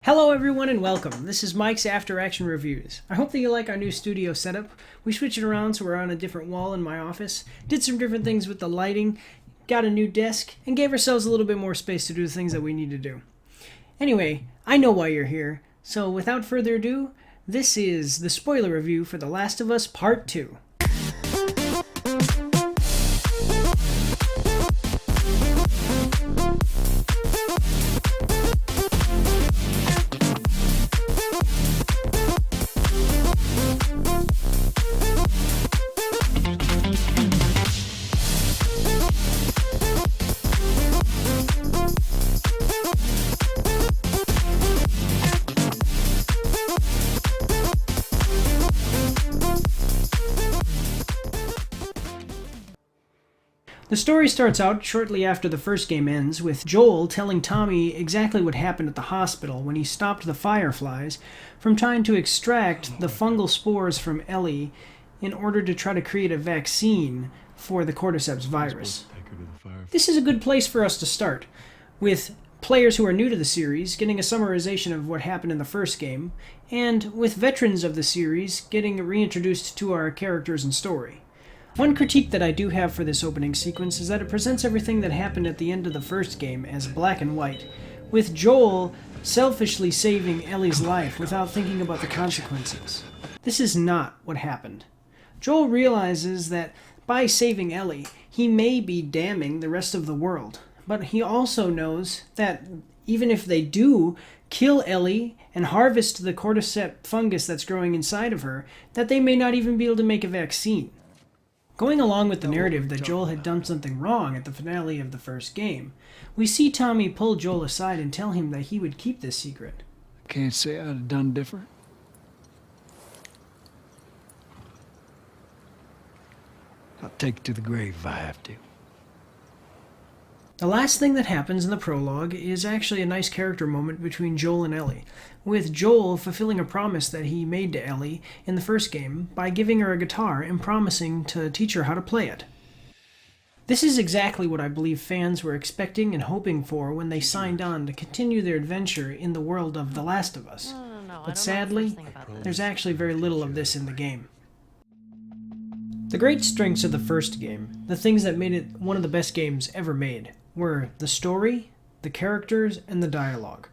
Hello everyone and welcome. This is Mike's After Action Reviews. I hope that you like our new studio setup. We switched it around so we're on a different wall in my office, did some different things with the lighting, got a new desk, and gave ourselves a little bit more space to do the things that we need to do. Anyway, I know why you're here, so without further ado, this is the spoiler review for The Last of Us Part 2. The story starts out shortly after the first game ends, with Joel telling Tommy exactly what happened at the hospital when he stopped the Fireflies from trying to extract the fungal spores from Ellie in order to try to create a vaccine for the cordyceps virus. This is a good place for us to start, with players who are new to the series getting a summarization of what happened in the first game, and with veterans of the series getting reintroduced to our characters and story. One critique that I do have for this opening sequence is that it presents everything that happened at the end of the first game as black and white, with Joel selfishly saving Ellie's life without thinking about the consequences. This is not what happened. Joel realizes that by saving Ellie, he may be damning the rest of the world, but he also knows that even if they do kill Ellie and harvest the cordyceps fungus that's growing inside of her, that they may not even be able to make a vaccine. Going along with the narrative that Joel had done something wrong at the finale of the first game, we see Tommy pull Joel aside and tell him that he would keep this secret. Can't say I'd have done different. I'll take it to the grave if I have to. The last thing that happens in the prologue is actually a nice character moment between Joel and Ellie, with Joel fulfilling a promise that he made to Ellie in the first game by giving her a guitar and promising to teach her how to play it. This is exactly what I believe fans were expecting and hoping for when they signed on to continue their adventure in the world of The Last of Us. But sadly, there's actually very little of this in the game. The great strengths of the first game, the things that made it one of the best games ever made, were the story, the characters, and the dialogue.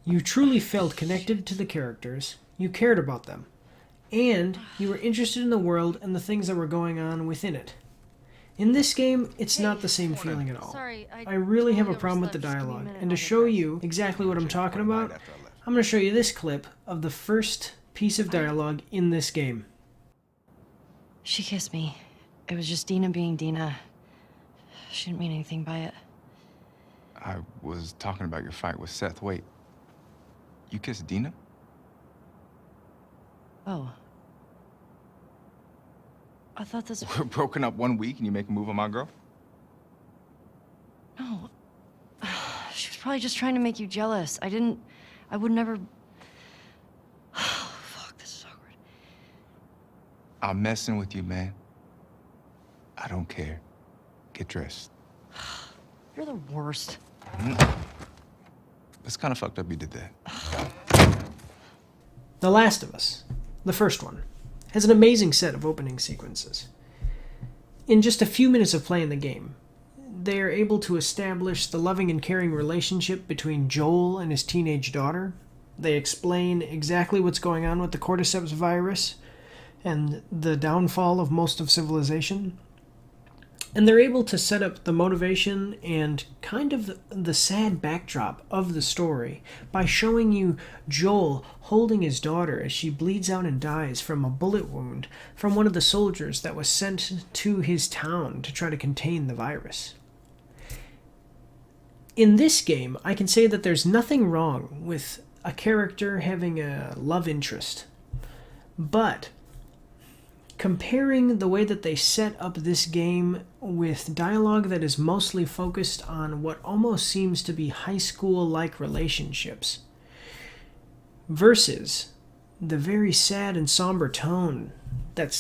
You truly felt connected to the characters, you cared about them, and you were interested in the world and the things that were going on within it. In this game, it's not the same feeling at all. I really have a problem with the dialogue, and to show you exactly what I'm talking about, I'm going to show you this clip of the first piece of dialogue in this game. She kissed me. It was just Dina being Dina. She didn't mean anything by it. I was talking about your fight with Seth. Wait, you kissed Dina? Oh. I thought this... We're broken up 1 week and you make a move on my girl? No. She was probably just trying to make you jealous. I would never... Oh, fuck, this is awkward. I'm messing with you, man. I don't care. Get dressed. You're the worst. It's kind of fucked up you did that. The Last of Us, the first one, has an amazing set of opening sequences. In just a few minutes of playing the game, they are able to establish the loving and caring relationship between Joel and his teenage daughter. They explain exactly what's going on with the cordyceps virus and the downfall of most of civilization. And they're able to set up the motivation and kind of the sad backdrop of the story by showing you Joel holding his daughter as she bleeds out and dies from a bullet wound from one of the soldiers that was sent to his town to try to contain the virus. In this game, I can say that there's nothing wrong with a character having a love interest, but comparing the way that they set up this game with dialogue that is mostly focused on what almost seems to be high school-like relationships versus the very sad and somber tone that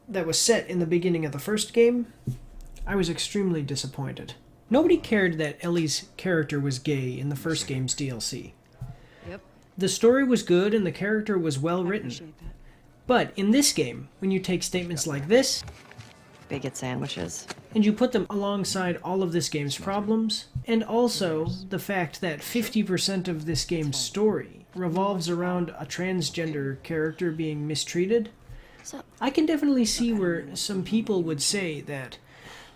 was set in the beginning of the first game, I was extremely disappointed. Nobody cared that Ellie's character was gay in the first game's DLC. Yep. The story was good and the character was well written. Appreciate that. But in this game, when you take statements like this, Bigot sandwiches. and you put them alongside all of this game's problems, and also the fact that 50% of this game's story revolves around a transgender character being mistreated, I can definitely see where some people would say that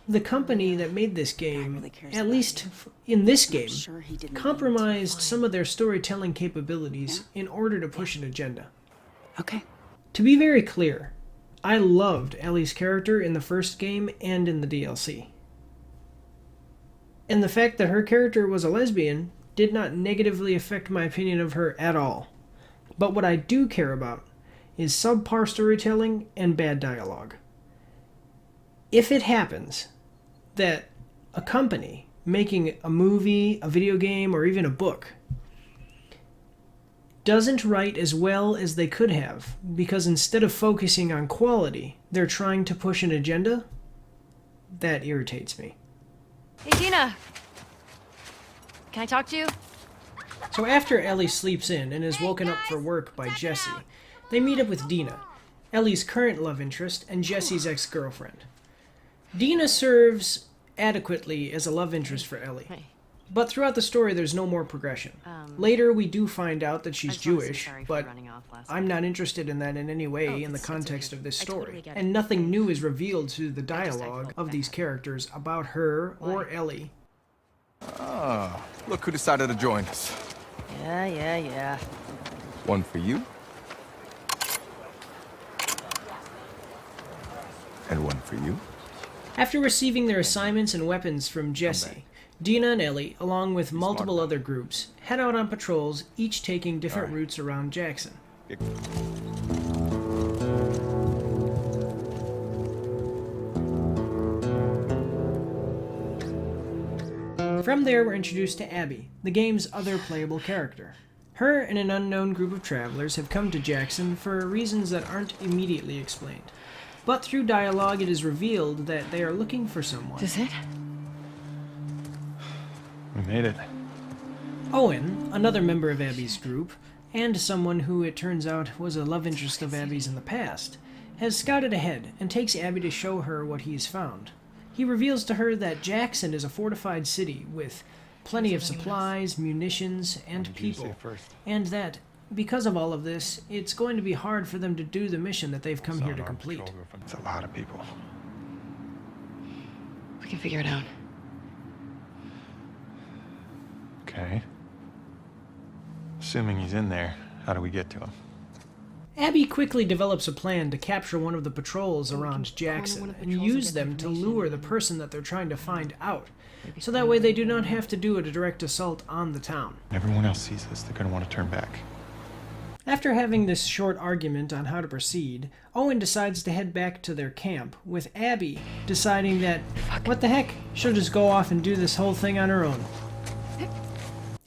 the company that made this game, at least in this game, compromised some of their storytelling capabilities in order to push an agenda. Okay. To be very clear, I loved Ellie's character in the first game and in the DLC. And the fact that her character was a lesbian did not negatively affect my opinion of her at all. But what I do care about is subpar storytelling and bad dialogue. If it happens that a company making a movie, a video game, or even a book doesn't write as well as they could have, because instead of focusing on quality, they're trying to push an agenda, that irritates me. Hey, Dina! Can I talk to you? So after Ellie sleeps in and is woken up for work by Jesse, they meet up with Dina, Ellie's current love interest and Jesse's ex-girlfriend. Dina serves adequately as a love interest for Ellie. Hey. But throughout the story, there's no more progression. Later, we do find out that she's Jewish, but I'm not interested in that in any way in the context of this story. And nothing new is revealed through the dialogue of these characters about her or Ellie. Ah, look who decided to join us. Yeah. One for you. And one for you. After receiving their assignments and weapons from Jesse, Dina and Ellie, along with multiple other groups, head out on patrols, each taking different routes around Jackson. From there, we're introduced to Abby, the game's other playable character. Her and an unknown group of travelers have come to Jackson for reasons that aren't immediately explained. But through dialogue, it is revealed that they are looking for someone. Is it? We made it. Owen, another member of Abby's group, and someone who it turns out was a love interest of Abby's in the past, has scouted ahead and takes Abby to show her what he's found. He reveals to her that Jackson is a fortified city with plenty of supplies, munitions, and people, and that, because of all of this, it's going to be hard for them to do the mission that they've come here to complete. It's a lot of people. We can figure it out. Okay. Assuming he's in there, how do we get to him? Abby quickly develops a plan to capture one of the patrols around Jackson and use them to lure the person that they're trying to find out, so that way they do not have to do a direct assault on the town. Everyone else sees this, they're gonna want to turn back. After having this short argument on how to proceed, Owen decides to head back to their camp, with Abby deciding that, what the heck, she'll just go off and do this whole thing on her own.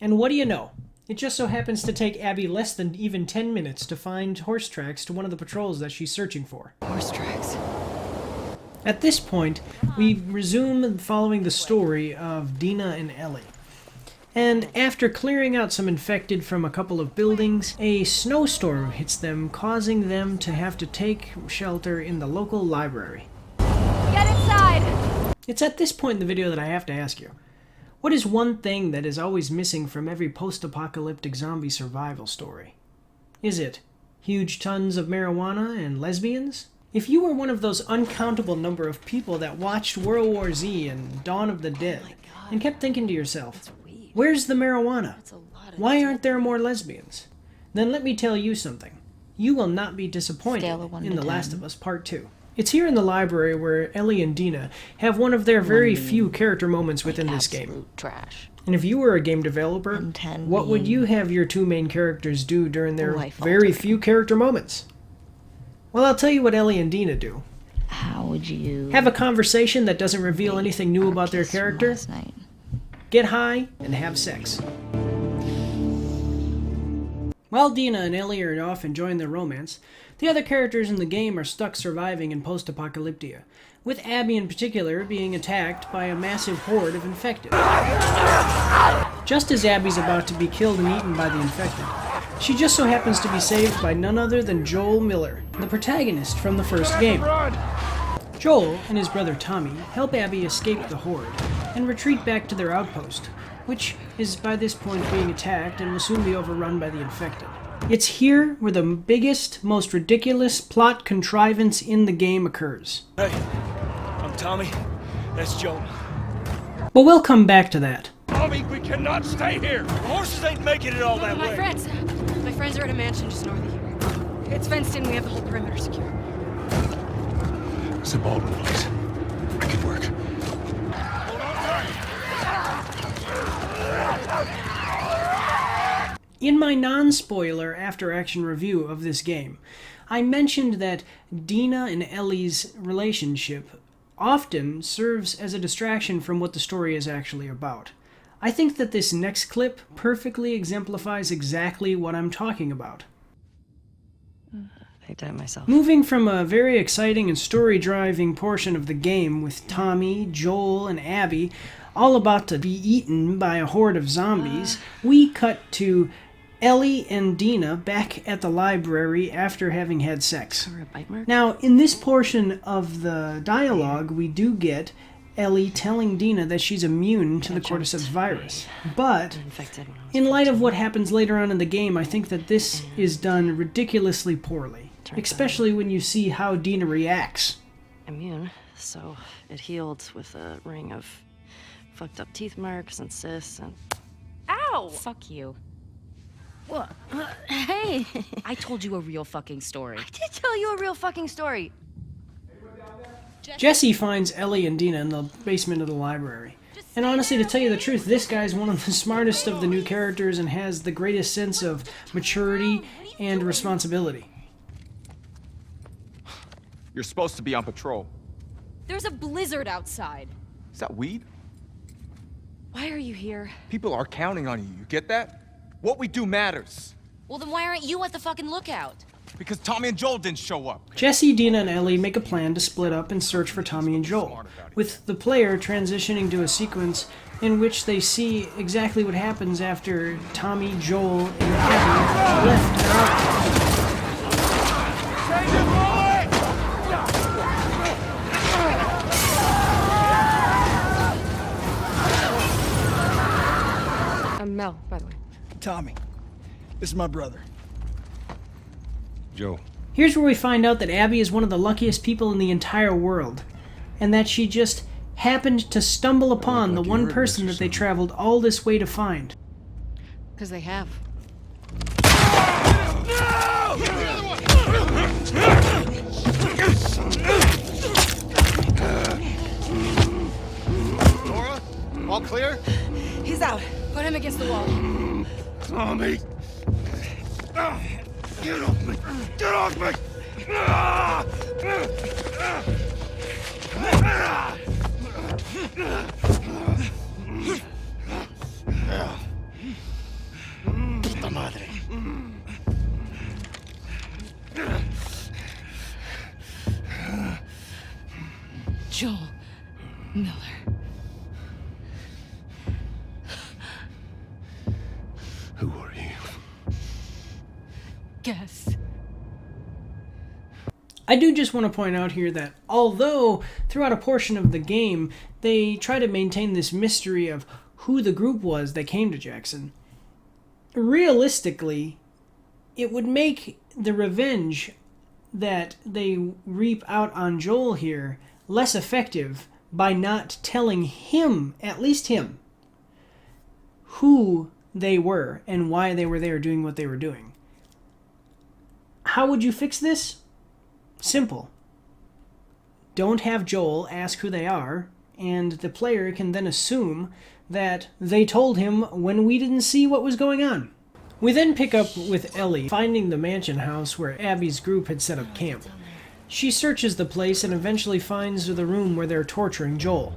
And what do you know? It just so happens to take Abby less than even 10 minutes to find horse tracks to one of the patrols that she's searching for. Horse tracks. At this point, we resume following the story of Dina and Ellie. And after clearing out some infected from a couple of buildings, a snowstorm hits them, causing them to have to take shelter in the local library. Get inside! It's at this point in the video that I have to ask you, what is one thing that is always missing from every post-apocalyptic zombie survival story? Is it huge tons of marijuana and lesbians? If you were one of those uncountable number of people that watched World War Z and Dawn of the Dead and kept thinking to yourself, where's the marijuana? Why aren't there more lesbians? Then let me tell you something. You will not be disappointed in The Last of Us Part 2. It's here in the library where Ellie and Dina have one of their very few character moments within this game. Trash. And if you were a game developer, what would you have your two main characters do during their very few character moments? Well, I'll tell you what Ellie and Dina do. How would you have a conversation that doesn't reveal anything new about their character, get high, and have sex. While Dina and Ellie are off enjoying their romance, the other characters in the game are stuck surviving in post-apocalyptia, with Abby in particular being attacked by a massive horde of infected. Just as Abby's about to be killed and eaten by the infected, She just so happens to be saved by none other than Joel Miller, the protagonist from the first game. Joel and his brother Tommy help Abby escape the horde and retreat back to their outpost, which is by this point being attacked and will soon be overrun by the infected. It's here where the biggest, most ridiculous plot contrivance in the game occurs. Hey, I'm Tommy. That's Joel. But we'll come back to that. Tommy, we cannot stay here. The horses ain't making it all that My way. friends. My friends are at a mansion just north of here. It's fenced in. We have the whole perimeter secure. It's the Baldwin place. I could work. In my non-spoiler after-action review of this game, I mentioned that Dina and Ellie's relationship often serves as a distraction from what the story is actually about. I think that this next clip perfectly exemplifies exactly what I'm talking about. I did myself. Moving from a very exciting and story-driving portion of the game with Tommy, Joel, and Abby all about to be eaten by a horde of zombies, we cut to Ellie and Dina back at the library after having had sex. Or a bite mark? Now, in this portion of the dialogue, we do get Ellie telling Dina that she's immune to the cordyceps virus. But, Infected when I was in light of 14. what happens later on in the game, I think that this is done ridiculously poorly. Especially when you see how Dina reacts. Immune, so it healed with a ring of fucked up teeth marks and cysts and... Ow! Fuck you. What? Hey! I told you a real fucking story. I did tell you a real fucking story. Jesse finds Ellie and Dina in the basement of the library. And honestly, to tell you the truth, this guy's one of the smartest of the new characters and has the greatest sense of maturity and responsibility. You're supposed to be on patrol. There's a blizzard outside. Is that weed? Why are you here? People are counting on you. You get that? What we do matters. Well, then why aren't you at the fucking lookout? Because Tommy and Joel didn't show up. Jesse, Dina, and Ellie make a plan to split up and search for Tommy and Joel, with the player transitioning to a sequence in which they see exactly what happens after Tommy, Joel, and Abby left their outpost. I'm Mel, by the way. Tommy, this is my brother. Joe. Here's where we find out that Abby is one of the luckiest people in the entire world, and that she just happened to stumble upon the one person that they traveled all this way to find. Because they have. Laura, all clear? He's out. Put him against the wall. Tommy! Get off me! Get off me! Puta madre. Joel Miller. Who are you? Guess. I do just want to point out here that although throughout a portion of the game they try to maintain this mystery of who the group was that came to Jackson, realistically, it would make the revenge that they reap out on Joel here less effective by not telling him, at least him, who they were and why they were there doing what they were doing. How would you fix this? Simple. Don't have Joel ask who they are, and the player can then assume that they told him when we didn't see what was going on. We then pick up with Ellie finding the mansion house where Abby's group had set up camp. She searches the place and eventually finds the room where they're torturing Joel.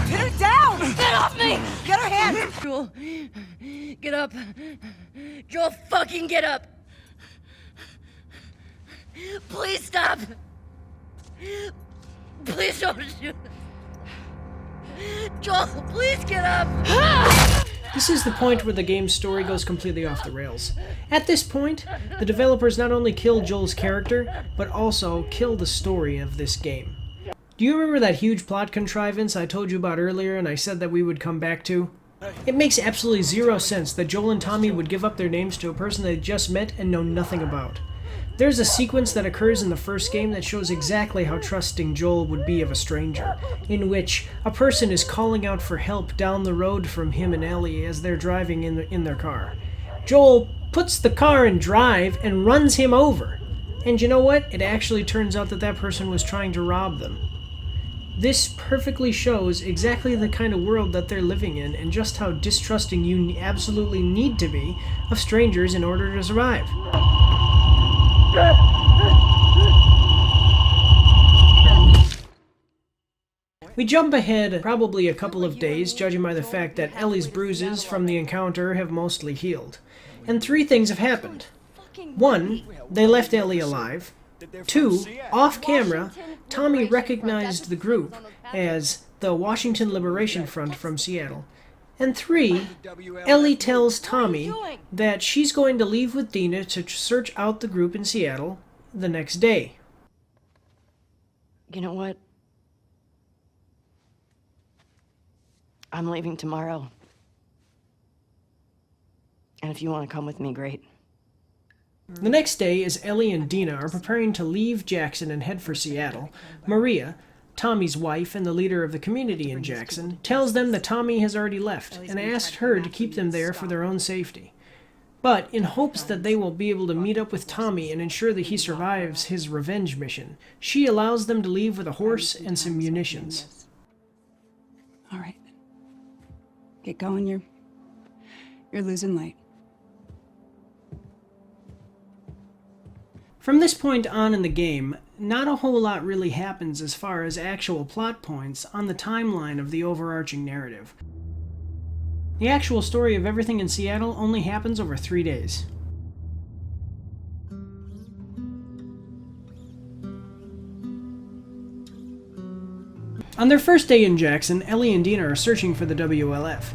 Pin her down! Get off me! Get her hands! Joel, Get up. Joel, fucking get up. Please stop. Please don't shoot. Joel, please get up. This is the point where the game's story goes completely off the rails. At this point, the developers not only kill Joel's character, but also kill the story of this game. Do you remember that huge plot contrivance I told you about earlier and I said that we would come back to? It makes absolutely zero sense that Joel and Tommy would give up their names to a person they just met and know nothing about. There's a sequence that occurs in the first game that shows exactly how trusting Joel would be of a stranger, in which a person is calling out for help down the road from him and Ellie as they're driving in their car. Joel puts the car in drive and runs him over. And you know what? It actually turns out that that person was trying to rob them. This perfectly shows exactly the kind of world that they're living in and just how distrusting you absolutely need to be of strangers in order to survive. We jump ahead probably a couple of days, judging by the fact that Ellie's bruises from the encounter have mostly healed. And 3 things have happened. 1, they left Ellie alive. 2, off camera, Tommy recognized the group as the Washington Liberation Front from Seattle. And 3, Ellie tells Tommy that she's going to leave with Dina to search out the group in Seattle the next day. You know what? I'm leaving tomorrow. And if you want to come with me, great. The next day, as Ellie and Dina are preparing to leave Jackson and head for Seattle, Maria, Tommy's wife and the leader of the community in Jackson, tells them that Tommy has already left and asked her to keep them there for their own safety. But in hopes that they will be able to meet up with Tommy and ensure that he survives his revenge mission, she allows them to leave with a horse and some munitions. All right. Get going, you're losing light. From this point on in the game, not a whole lot really happens as far as actual plot points on the timeline of the overarching narrative. The actual story of everything in Seattle only happens over 3 days. On their first day in Jackson, Ellie and Dina are searching for the WLF,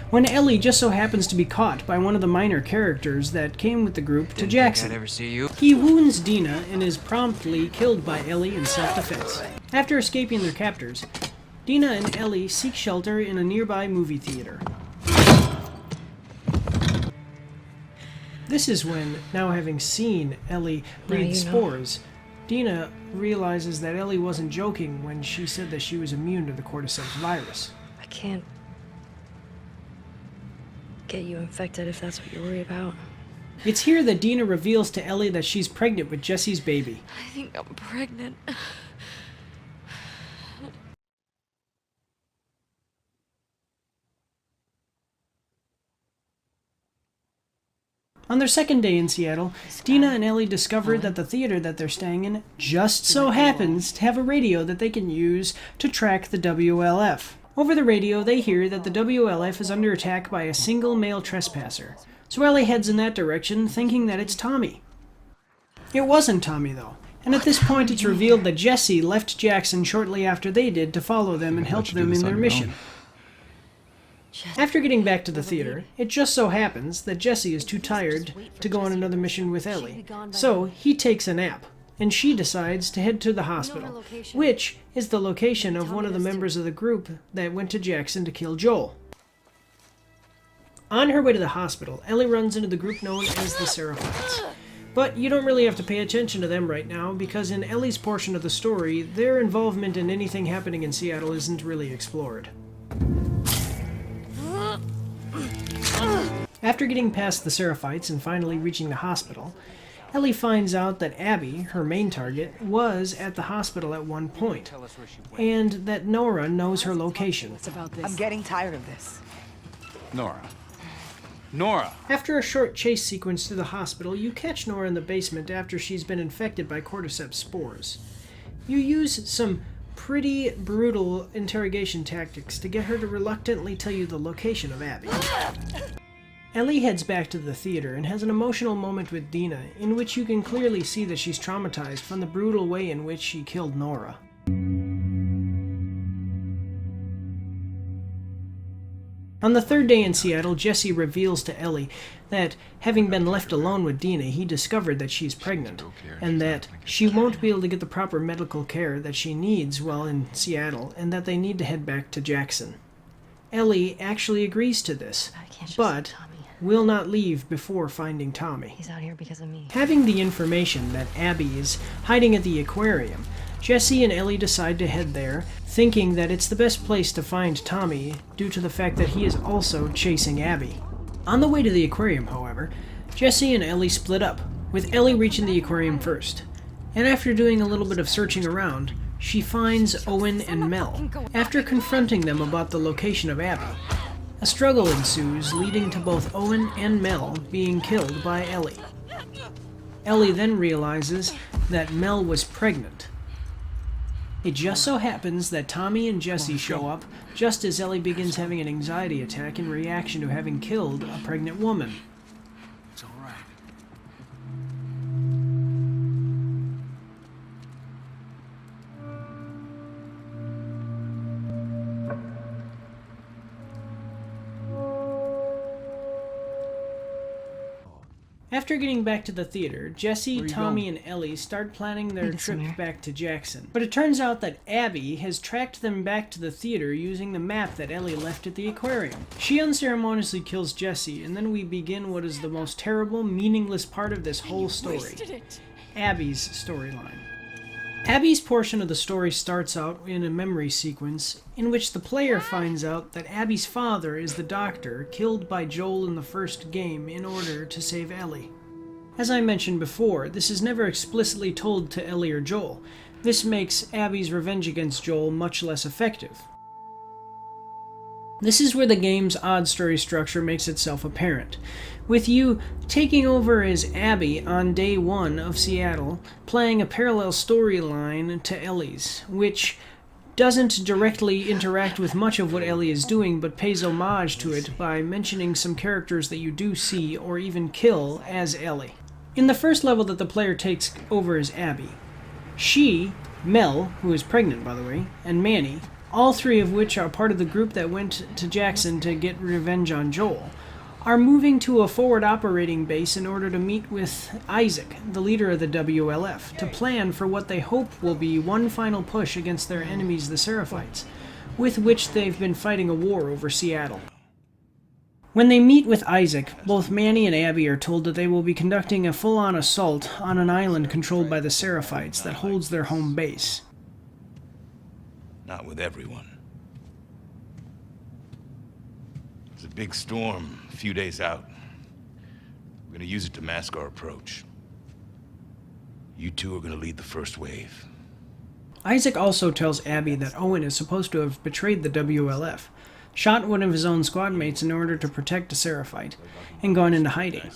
when Ellie just so happens to be caught by one of the minor characters that came with the group to Jackson. He wounds Dina and is promptly killed by Ellie in self-defense. After escaping their captors, Dina and Ellie seek shelter in a nearby movie theater. This is when, now having seen Ellie breathe spores, Dina realizes that Ellie wasn't joking when she said that she was immune to the cordyceps virus. I can't get you infected if that's what you're worried about. It's here that Dina reveals to Ellie that she's pregnant with Jesse's baby. I think I'm pregnant. On their second day in Seattle, Dina and Ellie discover that the theater that they're staying in just so happens to have a radio that they can use to track the WLF. Over the radio, they hear that the WLF is under attack by a single male trespasser, so Ellie heads in that direction, thinking that it's Tommy. It wasn't Tommy, though, and at this point it's revealed that Jesse left Jackson shortly after they did to follow them and help them in their mission. After getting back to the theater, it just so happens that Jesse is too tired to go on another mission with Ellie, so he takes a nap, and she decides to head to the hospital, which is the location of one of the members of the group that went to Jackson to kill Joel. On her way to the hospital, Ellie runs into the group known as the Seraphites. But you don't really have to pay attention to them right now, because in Ellie's portion of the story, their involvement in anything happening in Seattle isn't really explored. After getting past the Seraphites and finally reaching the hospital, Ellie finds out that Abby, her main target, was at the hospital at one point, and that Nora knows her location. I'm getting tired of this. Nora! After a short chase sequence to the hospital, you catch Nora in the basement after she's been infected by cordyceps spores. You use some pretty brutal interrogation tactics to get her to reluctantly tell you the location of Abby. Ellie heads back to the theater and has an emotional moment with Dina, in which you can clearly see that she's traumatized from the brutal way in which she killed Nora. On the third day in Seattle, Jesse reveals to Ellie that, having been left alone with Dina, he discovered that she's pregnant, and that she won't be able to get the proper medical care that she needs while in Seattle, and that they need to head back to Jackson. Ellie actually agrees to this, but will not leave before finding Tommy. He's out here because of me. Having the information that Abby is hiding at the aquarium, Jesse and Ellie decide to head there, thinking that it's the best place to find Tommy due to the fact that he is also chasing Abby. On the way to the aquarium, however, Jesse and Ellie split up, with Ellie reaching the aquarium first. And after doing a little bit of searching around, she finds Owen and Mel, after confronting them about the location of Abby. A struggle ensues, leading to both Owen and Mel being killed by Ellie. Ellie then realizes that Mel was pregnant. It just so happens that Tommy and Jesse show up just as Ellie begins having an anxiety attack in reaction to having killed a pregnant woman. It's all right. After getting back to the theater, Jesse, Where you Tommy, going? and Ellie start planning their Need some trip air. back to Jackson. But it turns out that Abby has tracked them back to the theater using the map that Ellie left at the aquarium. She unceremoniously kills Jesse, and then we begin what is the most terrible, meaningless part of this whole story. Abby's storyline. Abby's portion of the story starts out in a memory sequence in which the player finds out that Abby's father is the doctor killed by Joel in the first game in order to save Ellie. As I mentioned before, this is never explicitly told to Ellie or Joel. This makes Abby's revenge against Joel much less effective. This is where the game's odd story structure makes itself apparent, with you taking over as Abby on day one of Seattle, playing a parallel storyline to Ellie's, which doesn't directly interact with much of what Ellie is doing, but pays homage to it by mentioning some characters that you do see or even kill as Ellie. In the first level that the player takes over as Abby, she, Mel, who is pregnant by the way, and Manny, all three of which are part of the group that went to Jackson to get revenge on Joel, are moving to a forward operating base in order to meet with Isaac, the leader of the WLF, to plan for what they hope will be one final push against their enemies, the Seraphites, with which they've been fighting a war over Seattle. When they meet with Isaac, both Manny and Abby are told that they will be conducting a full-on assault on an island controlled by the Seraphites that holds their home base. Not with everyone. There's a big storm a few days out. We're gonna use it to mask our approach. You two are gonna lead the first wave. Isaac also tells Abby that Owen is supposed to have betrayed the WLF, shot one of his own squad mates in order to protect a Seraphite, and gone into hiding.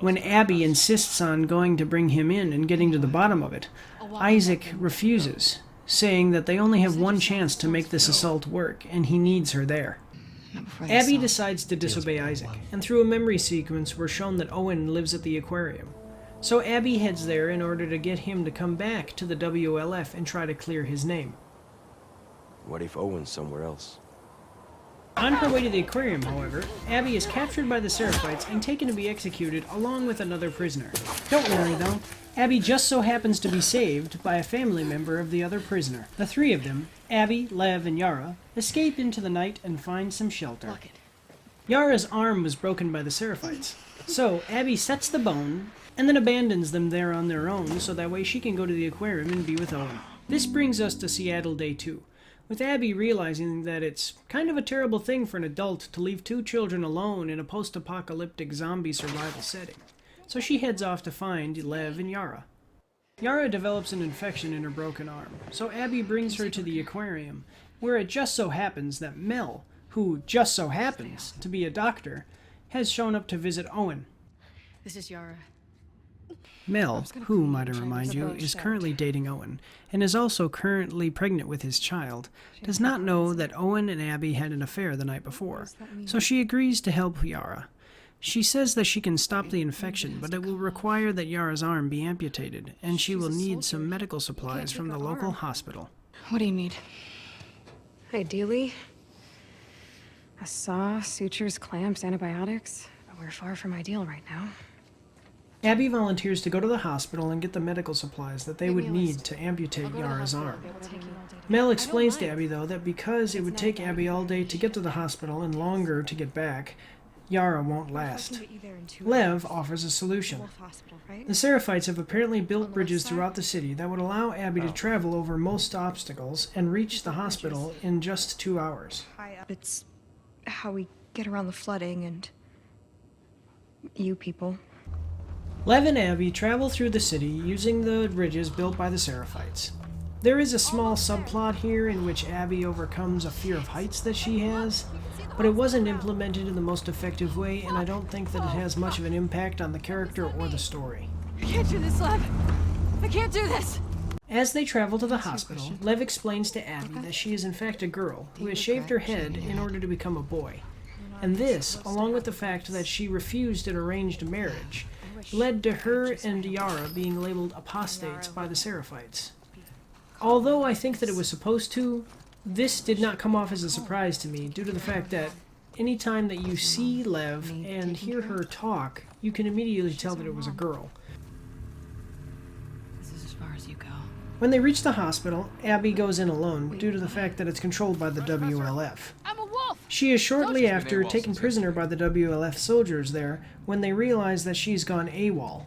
When Abby insists on going to bring him in and getting to the bottom of it, Isaac refuses, saying that they only have one chance to make this assault work, and he needs her there. Abby decides to disobey Isaac, and through a memory sequence we're shown that Owen lives at the aquarium. So Abby heads there in order to get him to come back to the WLF and try to clear his name. What if Owen's somewhere else? On her way to the aquarium, however, Abby is captured by the Seraphites and taken to be executed along with another prisoner. Don't worry though, Abby just so happens to be saved by a family member of the other prisoner. The three of them, Abby, Lev, and Yara, escape into the night and find some shelter. Yara's arm was broken by the Seraphites, so Abby sets the bone and then abandons them there on their own so that way she can go to the aquarium and be with Owen. This brings us to Seattle Day 2, with Abby realizing that it's kind of a terrible thing for an adult to leave two children alone in a post-apocalyptic zombie survival setting. So she heads off to find Lev and Yara. Yara develops an infection in her broken arm, so Abby brings her to the aquarium, where it just so happens that Mel, who just so happens to be a doctor, has shown up to visit Owen. This is Yara. Mel, who, might I remind you, is currently dating Owen, and is also currently pregnant with his child, does not know that Owen and Abby had an affair the night before, so she agrees to help Yara. She says that she can stop the infection, but it will require that Yara's arm be amputated, and she will need some medical supplies from the local hospital. What do you need? Ideally, a saw, sutures, clamps, antibiotics. But we're far from ideal right now. Abby volunteers to go to the hospital and get the medical supplies that they would need to amputate Yara's arm. Mel explains to Abby, though, that because it would take Abby all day to get to the hospital and longer to get back, Yara won't last. Lev offers a solution. The Seraphites have apparently built bridges throughout the city that would allow Abby to travel over most obstacles and reach the hospital in just 2 hours. It's how we get around the flooding and you people. Lev and Abby travel through the city using the bridges built by the Seraphites. There is a small subplot here in which Abby overcomes a fear of heights that she has, but it wasn't implemented in the most effective way, and I don't think that it has much of an impact on the character or the story. I can't do this, Lev. I can't do this. As they travel to the hospital, Lev explains to Abby that she is in fact a girl who has shaved her head in order to become a boy. And this, along with the fact that she refused an arranged marriage, led to her and Yara being labeled apostates by the Seraphites. Although I think that it was supposed to, this did not come off as a surprise to me due to the fact that any time that you see Lev and hear her talk, you can immediately tell that it was a girl. This is as far as you go. When they reach the hospital, Abby goes in alone due to the fact that it's controlled by the WLF. I'm a wolf. She is shortly after taken prisoner by the WLF soldiers there when they realize that she's gone AWOL.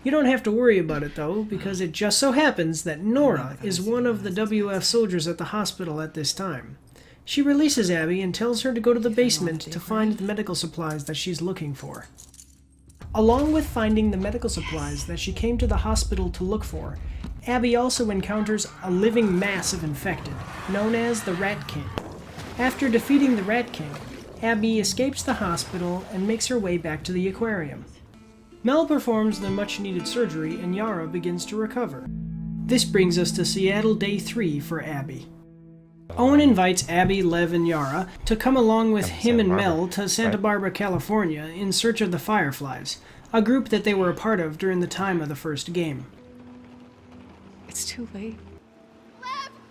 You don't have to worry about it though, because it just so happens that Nora is one of the WF soldiers at the hospital at this time. She releases Abby and tells her to go to the basement to find the medical supplies that she's looking for. Along with finding the medical supplies that she came to the hospital to look for, Abby also encounters a living mass of infected, known as the Rat King. After defeating the Rat King, Abby escapes the hospital and makes her way back to the aquarium. Mel performs the much-needed surgery and Yara begins to recover. This brings us to Seattle Day 3 for Abby. Owen invites Abby, Lev, and Yara to come along with him and Mel to Santa Barbara, California in search of the Fireflies, a group that they were a part of during the time of the first game. It's too late.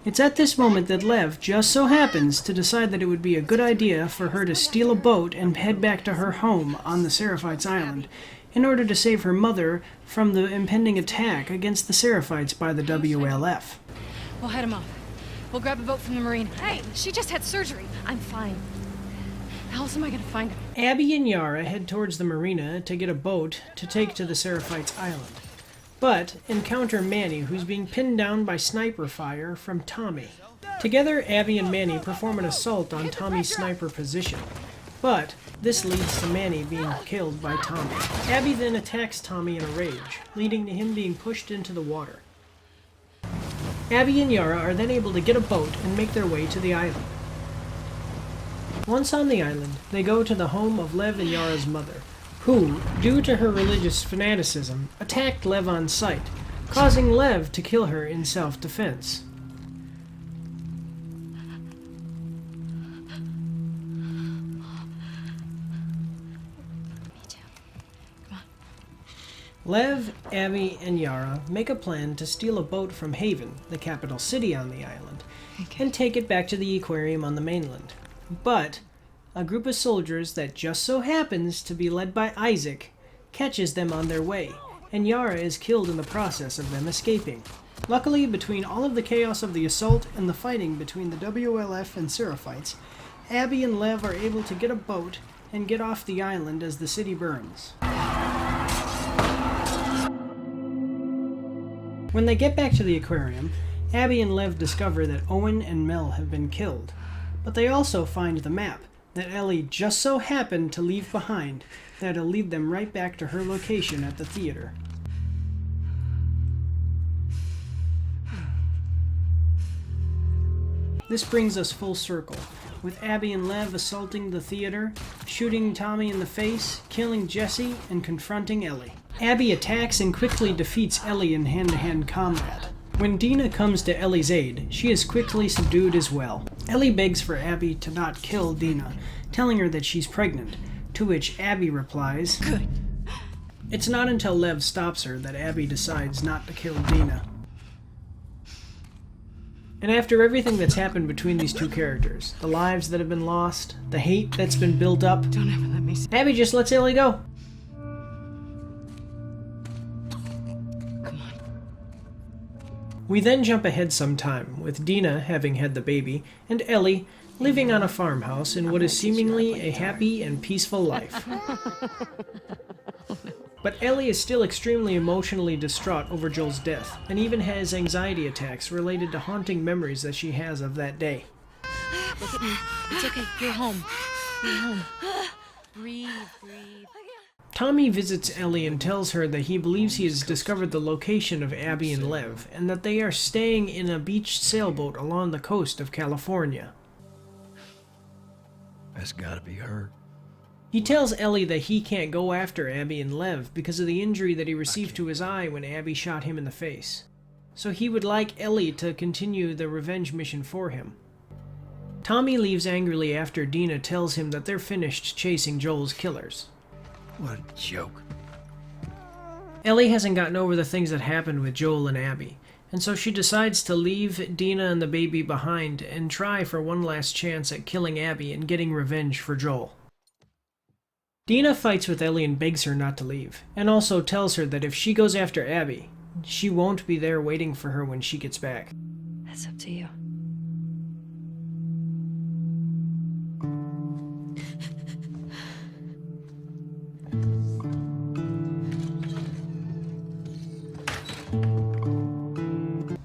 It's at this moment that Lev just so happens to decide that it would be a good idea for her to steal a boat and head back to her home on the Seraphites Island in order to save her mother from the impending attack against the Seraphites by the WLF. We'll head him off. We'll grab a boat from the marine. Hey, she just had surgery. I'm fine. How else am I gonna find him? Abby and Yara head towards the marina to get a boat to take to the Seraphites Island, but encounter Manny, who's being pinned down by sniper fire from Tommy. Together, Abby and Manny perform an assault on Tommy's sniper position, but this leads to Manny being killed by Tommy. Abby then attacks Tommy in a rage, leading to him being pushed into the water. Abby and Yara are then able to get a boat and make their way to the island. Once on the island, they go to the home of Lev and Yara's mother, who, due to her religious fanaticism, attacked Lev on sight, causing Lev to kill her in self-defense. Lev, Abby, and Yara make a plan to steal a boat from Haven, the capital city on the island, and take it back to the aquarium on the mainland. But a group of soldiers that just so happens to be led by Isaac catches them on their way, and Yara is killed in the process of them escaping. Luckily, between all of the chaos of the assault and the fighting between the WLF and Seraphites, Abby and Lev are able to get a boat and get off the island as the city burns. When they get back to the aquarium, Abby and Lev discover that Owen and Mel have been killed, but they also find the map that Ellie just so happened to leave behind that'll lead them right back to her location at the theater. This brings us full circle, with Abby and Lev assaulting the theater, shooting Tommy in the face, killing Jesse, and confronting Ellie. Abby attacks and quickly defeats Ellie in hand-to-hand combat. When Dina comes to Ellie's aid, she is quickly subdued as well. Ellie begs for Abby to not kill Dina, telling her that she's pregnant, To which Abby replies, "Good." It's not until Lev stops her that Abby decides not to kill Dina. And after everything that's happened between these two characters, the lives that have been lost, the hate that's been built up, Don't ever let me see. Abby just lets Ellie go. Come on. We then jump ahead some time, with Dina having had the baby, and Ellie living on a farmhouse in what is seemingly a happy and peaceful life. But Ellie is still extremely emotionally distraught over Joel's death, and even has anxiety attacks related to haunting memories that she has of that day. Look at me. It's okay. You're home. You're home. Breathe, breathe. Tommy visits Ellie and tells her that he believes he has discovered the location of Abby and Lev, and that they are staying in a beach sailboat along the coast of California. That's gotta be her. He tells Ellie that he can't go after Abby and Lev because of the injury that he received to his eye when Abby shot him in the face. So he would like Ellie to continue the revenge mission for him. Tommy leaves angrily after Dina tells him that they're finished chasing Joel's killers. What a joke. Ellie hasn't gotten over the things that happened with Joel and Abby, and so she decides to leave Dina and the baby behind and try for one last chance at killing Abby and getting revenge for Joel. Dina fights with Ellie and begs her not to leave, and also tells her that if she goes after Abby, she won't be there waiting for her when she gets back. That's up to you.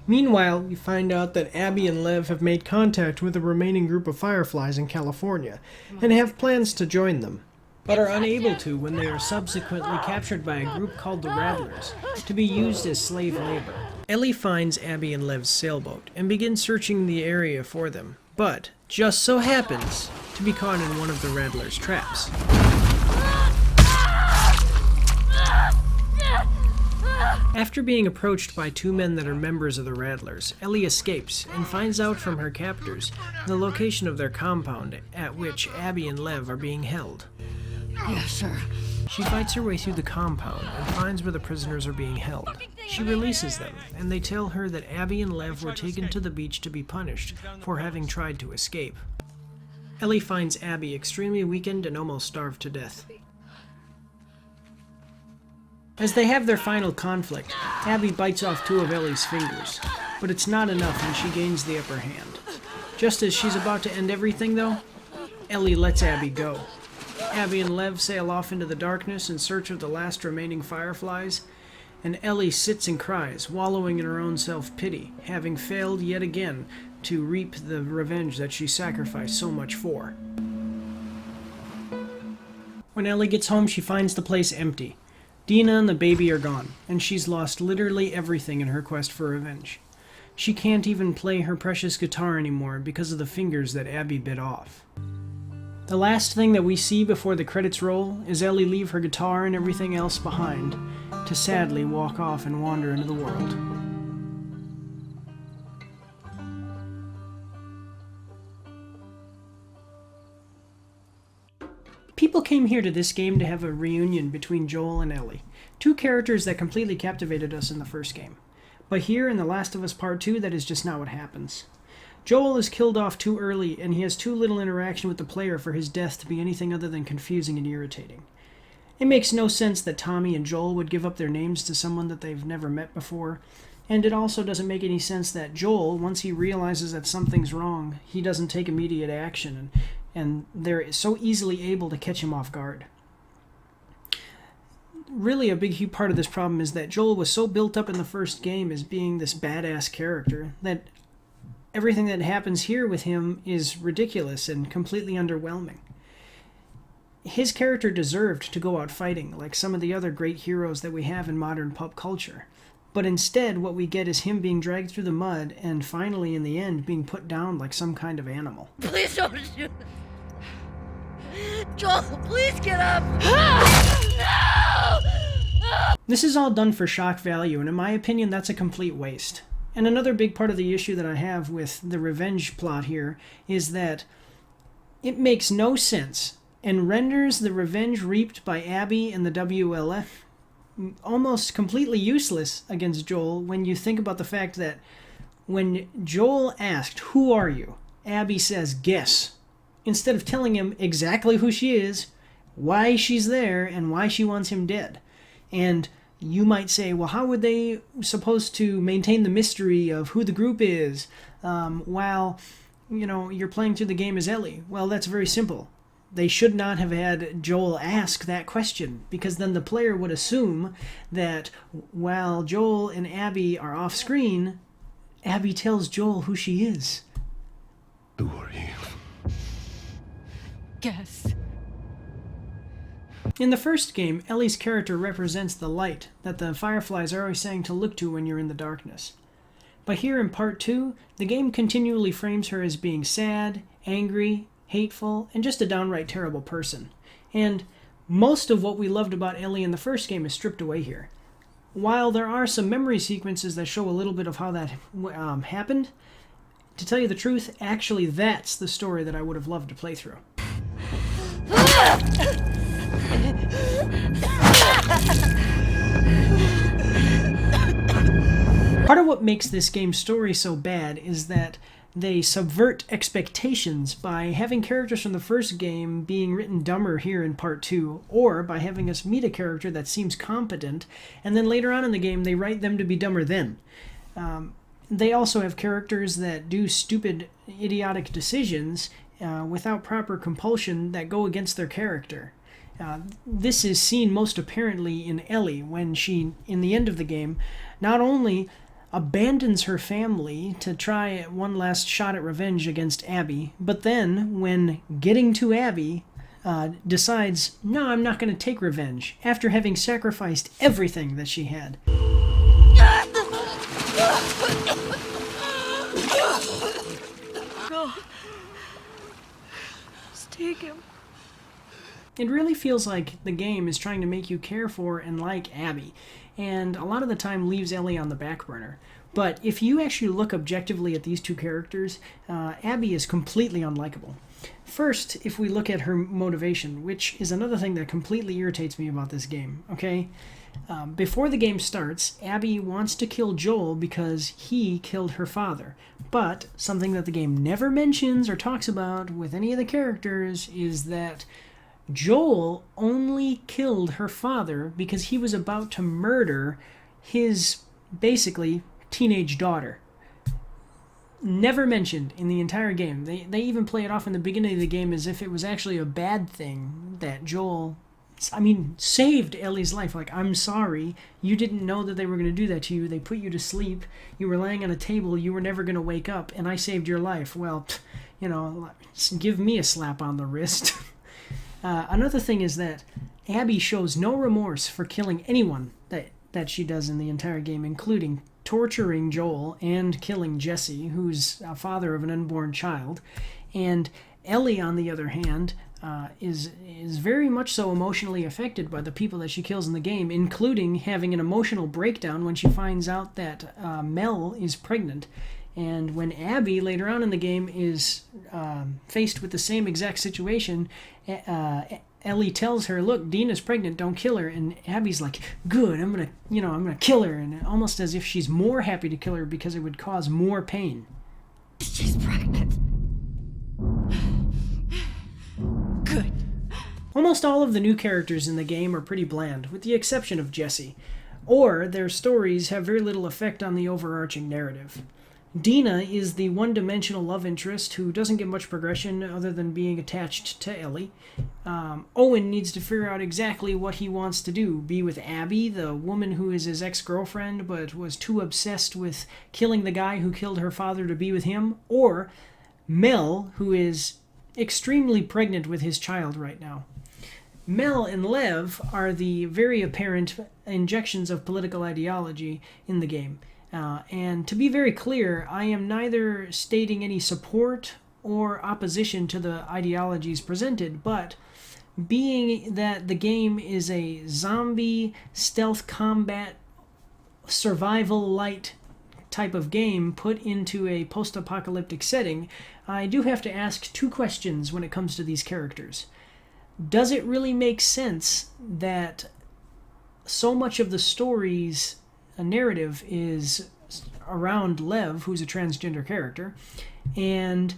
Meanwhile, we find out that Abby and Lev have made contact with the remaining group of Fireflies in California, and have plans to join them, but are unable to when they are subsequently captured by a group called the Rattlers, to be used as slave labor. Ellie finds Abby and Lev's sailboat, and begins searching the area for them, but just so happens to be caught in one of the Rattlers' traps. After being approached by two men that are members of the Rattlers, Ellie escapes and finds out from her captors the location of their compound at which Abby and Lev are being held. Yeah, sure. She fights her way through the compound and finds where the prisoners are being held. She releases them, and they tell her that Abby and Lev were taken to the beach to be punished for having tried to escape. Ellie finds Abby extremely weakened and almost starved to death. As they have their final conflict, Abby bites off two of Ellie's fingers, but it's not enough and she gains the upper hand. Just as she's about to end everything, though, Ellie lets Abby go. Abby and Lev sail off into the darkness in search of the last remaining Fireflies, and Ellie sits and cries, wallowing in her own self-pity, having failed yet again to reap the revenge that she sacrificed so much for. When Ellie gets home, she finds the place empty. Dina and the baby are gone, and she's lost literally everything in her quest for revenge. She can't even play her precious guitar anymore because of the fingers that Abby bit off. The last thing that we see before the credits roll is Ellie leave her guitar and everything else behind to sadly walk off and wander into the world. People came here to this game to have a reunion between Joel and Ellie, two characters that completely captivated us in the first game. But here in The Last of Us Part 2, that is just not what happens. Joel is killed off too early, and he has too little interaction with the player for his death to be anything other than confusing and irritating. It makes no sense that Tommy and Joel would give up their names to someone that they've never met before, and it also doesn't make any sense that Joel, once he realizes that something's wrong, he doesn't take immediate action, and they're so easily able to catch him off guard. Really, a big part of this problem is that Joel was so built up in the first game as being this badass character that everything that happens here with him is ridiculous and completely underwhelming. His character deserved to go out fighting like some of the other great heroes that we have in modern pop culture. But instead, what we get is him being dragged through the mud and finally, in the end, being put down like some kind of animal. Please don't shoot. Joel, please get up. This is all done for shock value, and in my opinion, that's a complete waste. And another big part of the issue that I have with the revenge plot here is that it makes no sense and renders the revenge reaped by Abby and the WLF almost completely useless against Joel when you think about the fact that when Joel asked, "Who are you?" Abby says, "Guess," instead of telling him exactly who she is, why she's there, and why she wants him dead. And you might say, well, how would they supposed to maintain the mystery of who the group is while, you're playing through the game as Ellie? Well, that's very simple. They should not have had Joel ask that question, because then the player would assume that while Joel and Abby are off screen, Abby tells Joel who she is. Who are you? Guess. In the first game, Ellie's character represents the light that the Fireflies are always saying to look to when you're in the darkness. But here in Part 2, the game continually frames her as being sad, angry, hateful, and just a downright terrible person. And most of what we loved about Ellie in the first game is stripped away here. While there are some memory sequences that show a little bit of how that happened, to tell you the truth, actually that's the story that I would have loved to play through. Part of what makes this game's story so bad is that they subvert expectations by having characters from the first game being written dumber here in Part 2, or by having us meet a character that seems competent, and then later on in the game they write them to be dumber then. They also have characters that do stupid, idiotic decisions without proper compulsion that go against their character. This is seen most apparently in Ellie when she, in the end of the game, not only abandons her family to try one last shot at revenge against Abby, but then, when getting to Abby, decides, no, I'm not going to take revenge, after having sacrificed everything that she had. Go. Just take him. It really feels like the game is trying to make you care for and like Abby, and a lot of the time leaves Ellie on the back burner. But if you actually look objectively at these two characters, Abby is completely unlikable. First, if we look at her motivation, which is another thing that completely irritates me about this game, okay? Before the game starts, Abby wants to kill Joel because he killed her father. But something that the game never mentions or talks about with any of the characters is that Joel only killed her father because he was about to murder his, basically, teenage daughter. Never mentioned in the entire game. They even play it off in the beginning of the game as if it was actually a bad thing that Joel, saved Ellie's life. Like, I'm sorry, you didn't know that they were going to do that to you. They put you to sleep. You were laying on a table. You were never going to wake up, and I saved your life. Well, give me a slap on the wrist. Another thing is that Abby shows no remorse for killing anyone that she does in the entire game, including torturing Joel and killing Jesse, who's a father of an unborn child. And Ellie, on the other hand, is very much so emotionally affected by the people that she kills in the game, including having an emotional breakdown when she finds out that Mel is pregnant. And when Abby, later on in the game, is faced with the same exact situation, Ellie tells her, look, Dina's pregnant, don't kill her. And Abby's like, good, I'm gonna kill her. And almost as if she's more happy to kill her because it would cause more pain. She's pregnant. Good. Almost all of the new characters in the game are pretty bland, with the exception of Jesse. Or their stories have very little effect on the overarching narrative. Dina is the one-dimensional love interest who doesn't get much progression other than being attached to Ellie. Owen needs to figure out exactly what he wants to do. Be with Abby, the woman who is his ex-girlfriend but was too obsessed with killing the guy who killed her father to be with him. Or Mel, who is extremely pregnant with his child right now. Mel and Lev are the very apparent injections of political ideology in the game. And to be very clear, I am neither stating any support or opposition to the ideologies presented, but being that the game is a zombie stealth combat survival light type of game put into a post-apocalyptic setting, I do have to ask two questions when it comes to these characters. does it really make sense that so much of the story's narrative is around Lev, who's a transgender character, and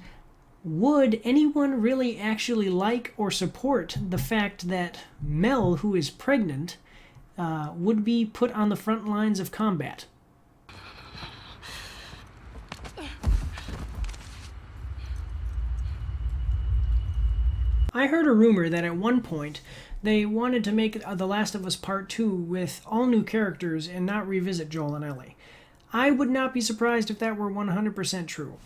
would anyone really actually like or support the fact that Mel, who is pregnant, would be put on the front lines of combat? I heard a rumor that at one point they wanted to make The Last of Us Part 2 with all new characters and not revisit Joel and Ellie. I would not be surprised if that were 100% true.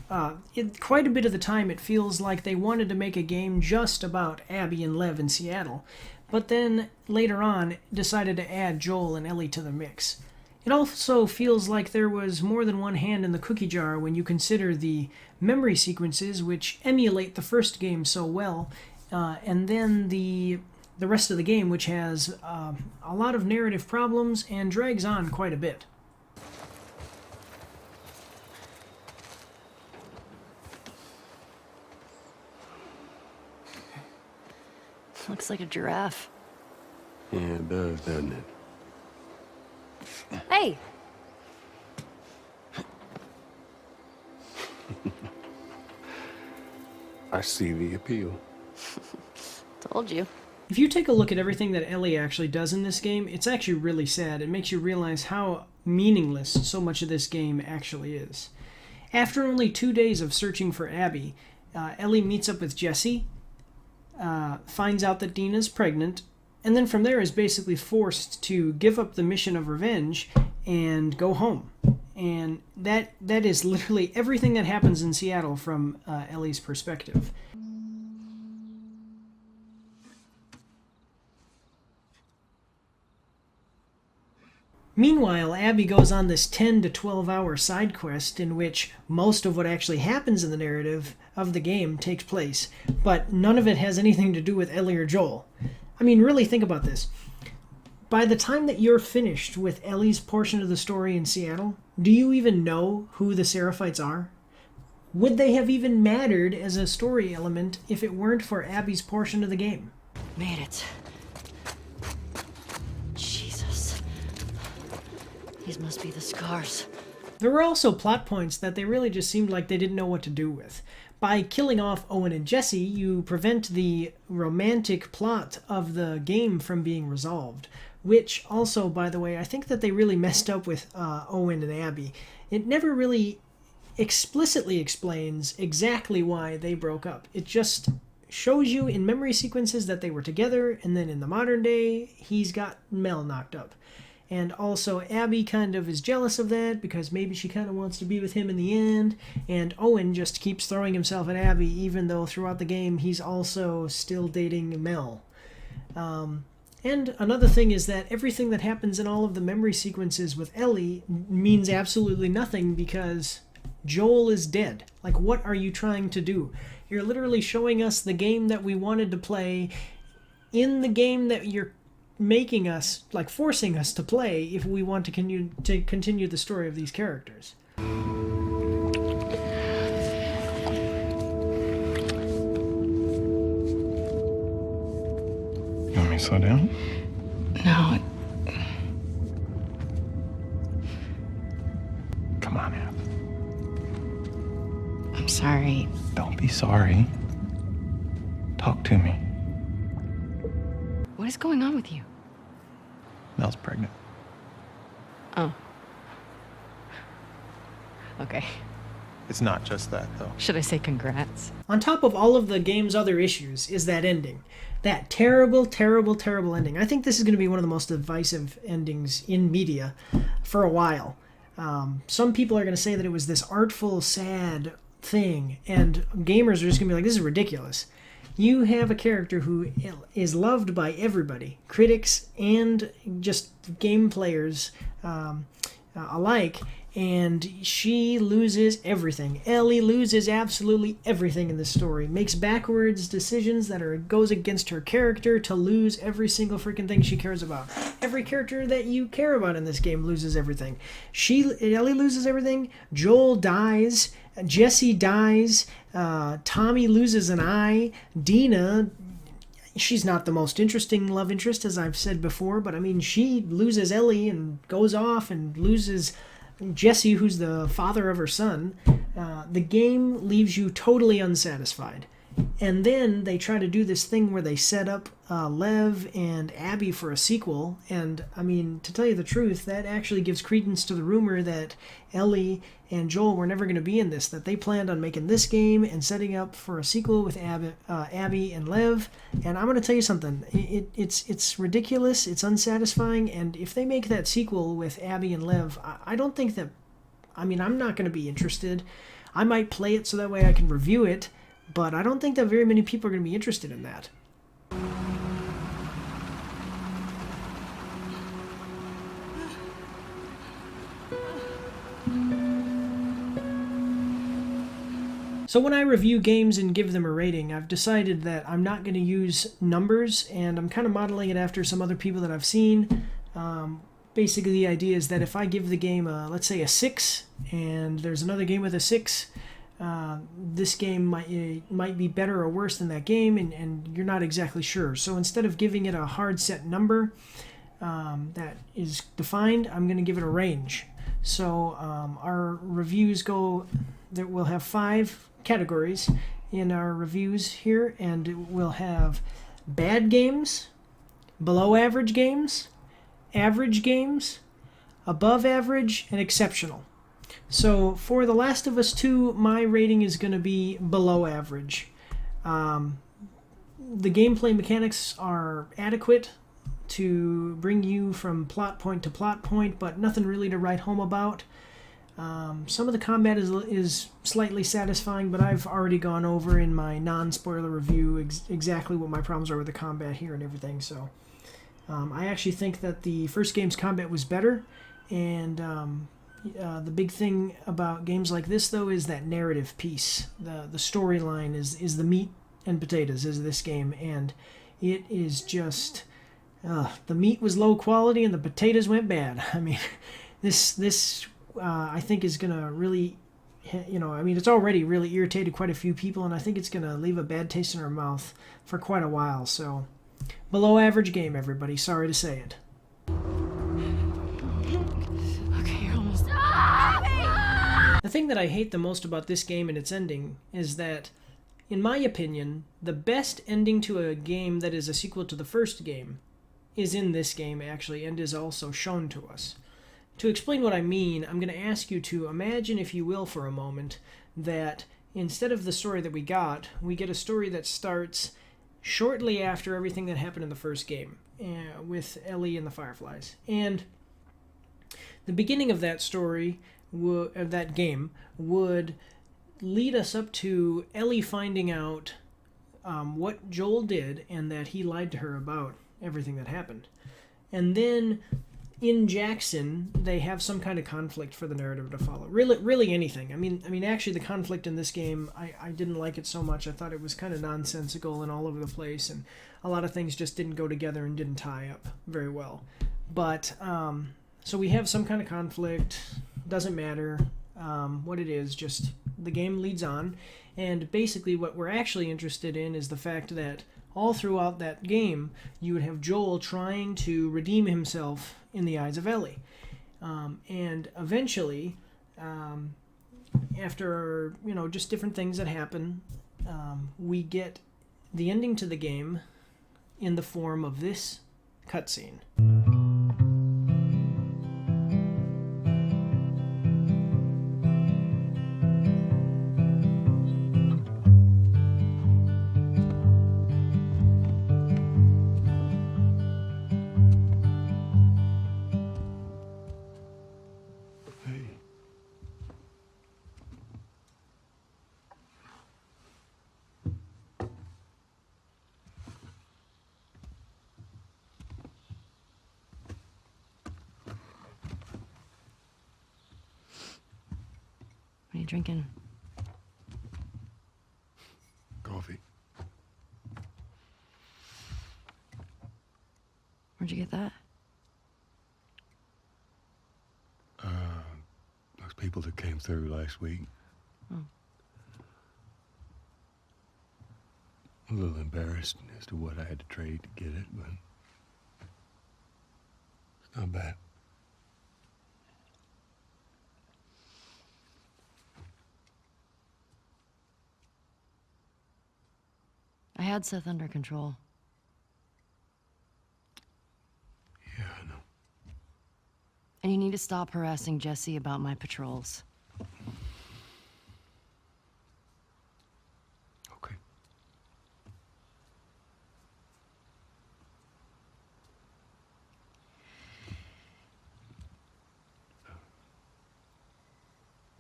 Quite a bit of the time it feels like they wanted to make a game just about Abby and Lev in Seattle, but then later on decided to add Joel and Ellie to the mix. It also feels like there was more than one hand in the cookie jar when you consider the memory sequences which emulate the first game so well, and then the rest of the game, which has a lot of narrative problems and drags on quite a bit. Looks like a giraffe. Yeah, it does, doesn't it? Hey! I see the appeal. Told you. If you take a look at everything that Ellie actually does in this game, it's actually really sad. It makes you realize how meaningless so much of this game actually is. After only 2 days of searching for Abby, Ellie meets up with Jesse, finds out that Dina's pregnant, and then from there is basically forced to give up the mission of revenge and go home. And that is literally everything that happens in Seattle from Ellie's perspective. Meanwhile, Abby goes on this 10 to 12 hour side quest in which most of what actually happens in the narrative of the game takes place, but none of it has anything to do with Ellie or Joel. I mean, really think about this. By the time that you're finished with Ellie's portion of the story in Seattle, do you even know who the Seraphites are? Would they have even mattered as a story element if it weren't for Abby's portion of the game? Made it. Jesus. These must be the scars. There were also plot points that they really just seemed like they didn't know what to do with. By killing off Owen and Jesse, you prevent the romantic plot of the game from being resolved. Which also, by the way, I think that they really messed up with Owen and Abby. It never really explicitly explains exactly why they broke up. It just shows you in memory sequences that they were together, and then in the modern day, he's got Mel knocked up. And also, Abby kind of is jealous of that because maybe she kind of wants to be with him in the end. And Owen just keeps throwing himself at Abby, even though throughout the game he's also still dating Mel. And another thing is that everything that happens in all of the memory sequences with Ellie means absolutely nothing because Joel is dead. Like, what are you trying to do? You're literally showing us the game that we wanted to play in the game that you're making us, like forcing us to play if we want to continue the story of these characters. You want me to slow down? No. Come on, Ab. I'm sorry. Don't be sorry. Talk to me. What is going on with you? Mel's pregnant. Oh. Okay. It's not just that, though. Should I say congrats? On top of all of the game's other issues is that ending. That terrible, terrible, terrible ending. I think this is going to be one of the most divisive endings in media for a while. Some people are going to say that it was this artful, sad thing, and gamers are just going to be like, this is ridiculous. You have a character who is loved by everybody, critics and just game players alike, and she loses everything. Ellie loses absolutely everything in this story, makes backwards decisions that goes against her character to lose every single freaking thing she cares about. Every character that you care about in this game loses everything. Ellie loses everything, Joel dies, Jesse dies, Tommy loses an eye, Dina, she's not the most interesting love interest, as I've said before, but I mean, she loses Ellie and goes off and loses Jesse, who's the father of her son. The game leaves you totally unsatisfied. And then they try to do this thing where they set up Lev and Abby for a sequel. And, I mean, to tell you the truth, that actually gives credence to the rumor that Ellie and Joel were never going to be in this, that they planned on making this game and setting up for a sequel with Abby and Lev. And I'm going to tell you something. It's ridiculous. It's unsatisfying. And if they make that sequel with Abby and Lev, I don't think that... I mean, I'm not going to be interested. I might play it so that way I can review it. But I don't think that very many people are going to be interested in that. So when I review games and give them a rating, I've decided that I'm not going to use numbers, and I'm kind of modeling it after some other people that I've seen. Basically, the idea is that if I give the game, let's say, a 6, and there's another game with a 6, this game might be better or worse than that game, and you're not exactly sure. So instead of giving it a hard set number that is defined, I'm going to give it a range. So our reviews we'll have 5 categories in our reviews here, and we'll have bad games, below average games, average games, above average, and exceptional. So for The Last of Us 2, my rating is going to be below average. The gameplay mechanics are adequate to bring you from plot point to plot point, but nothing really to write home about. Some of the combat is slightly satisfying, but I've already gone over in my non-spoiler review exactly what my problems are with the combat here and everything. So I actually think that the first game's combat was better, and the big thing about games like this, though, is that narrative piece. The storyline is the meat and potatoes is this game, and it is just... the meat was low quality and the potatoes went bad. I mean, this I think is going to really... I mean, it's already really irritated quite a few people, and I think it's going to leave a bad taste in our mouth for quite a while. So, below average game, everybody. Sorry to say it. The thing that I hate the most about this game and its ending is that, in my opinion, the best ending to a game that is a sequel to the first game is in this game, actually, and is also shown to us. To explain what I mean, I'm going to ask you to imagine, if you will, for a moment, that instead of the story that we get a story that starts shortly after everything that happened in the first game, with Ellie and the Fireflies. And the beginning of that story... of that game would lead us up to Ellie finding out what Joel did and that he lied to her about everything that happened. And then in Jackson, they have some kind of conflict for the narrative to follow. Really anything. I mean, actually, the conflict in this game, I didn't like it so much. I thought it was kind of nonsensical and all over the place, and a lot of things just didn't go together and didn't tie up very well. But so we have some kind of conflict. Doesn't matter what it is, just the game leads on. And basically what we're actually interested in is the fact that all throughout that game, you would have Joel trying to redeem himself in the eyes of Ellie. And eventually, after, just different things that happen, we get the ending to the game in the form of this cutscene. What are you drinking? Coffee. Where'd you get that? Those people that came through last week. Oh. a little embarrassed as to what I had to trade to get it, but it's not bad. I had Seth under control. Yeah, I know. And you need to stop harassing Jesse about my patrols. Okay.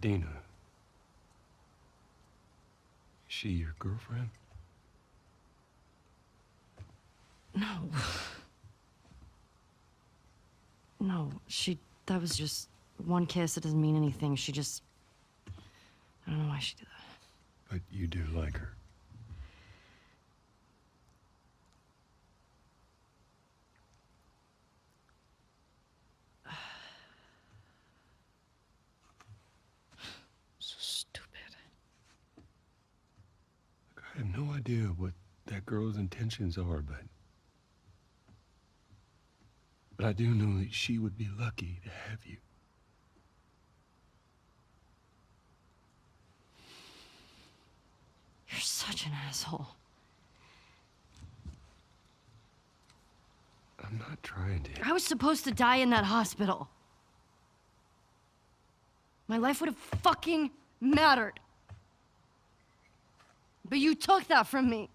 Dina. Is she your girlfriend? No. No, that was just one kiss. It doesn't mean anything. I don't know why she did that. But you do like her. So stupid. Look, I have no idea what that girl's intentions are, but I do know that she would be lucky to have you. You're such an asshole. I'm not trying to. I was supposed to die in that hospital. My life would have fucking mattered. But you took that from me.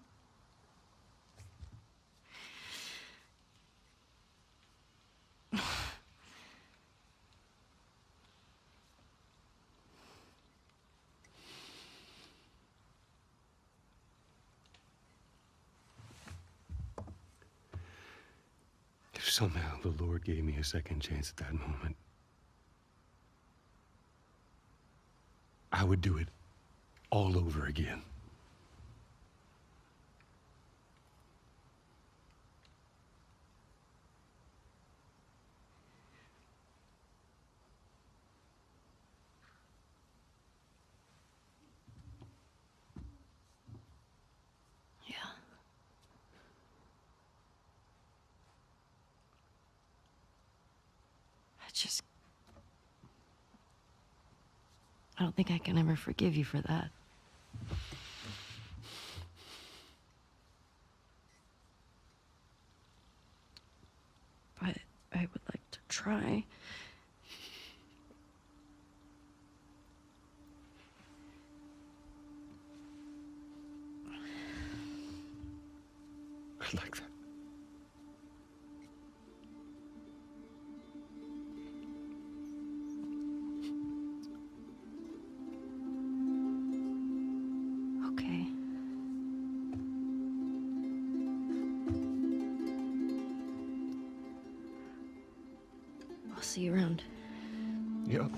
If somehow the Lord gave me a second chance at that moment, I would do it all over again. Yeah. I don't think I can ever forgive you for that. But I would like to try. I like that. Okay. I'll see you around. Yep.